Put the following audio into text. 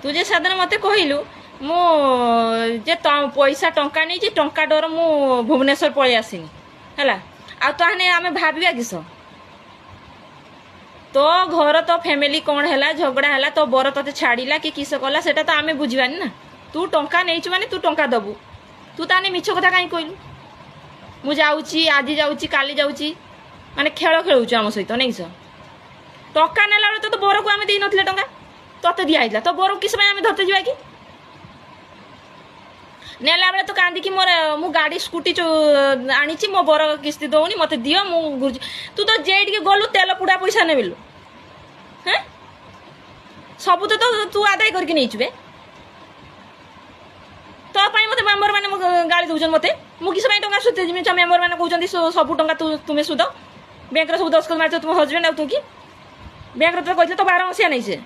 तू जे साधन मत कहलु मु जे पैसा टंका नहीं टंका डर मु भुवनेश्वर पलि आसिनी है आ ताहने आम भाविया किस तो घर तो फैमिली कौन है झगड़ा है तो बर ते छाड़ा कि किस कला से तो आम बुझानी ना तू टंका नहीं माने तू टंका दबु तू ताने मिछ कथा कहीं कहलु मु जाऊँगी आज जाऊँगी काली जाऊँगी माने खेल खेलुचु आम सहित नहीं सर टंका नेला बेले तो बर को आम दे नथिले टंका तते दिया तो बर किस आम धरते जा कि नेला बेले तो कांदिकी मोर मु गाड़ी स्कूटी आनी मो बर किस्ती दौनी मत दियो मु तू तो जेठ गलु तेल पुड़ा पैसा नेलु हैं सब तो तू आदाय करके नहीं बे तो मत मेम्बर मैंने गाड़ी दौन मत मुझे टाँग सुधी मेम्बर मैंने कहते सब टाँग तुम्हें सुध बैंक सब दस्खत मार तुम हजबैंड आ तू कि बैंक तो कहते तो 12 मसीहा नहीं से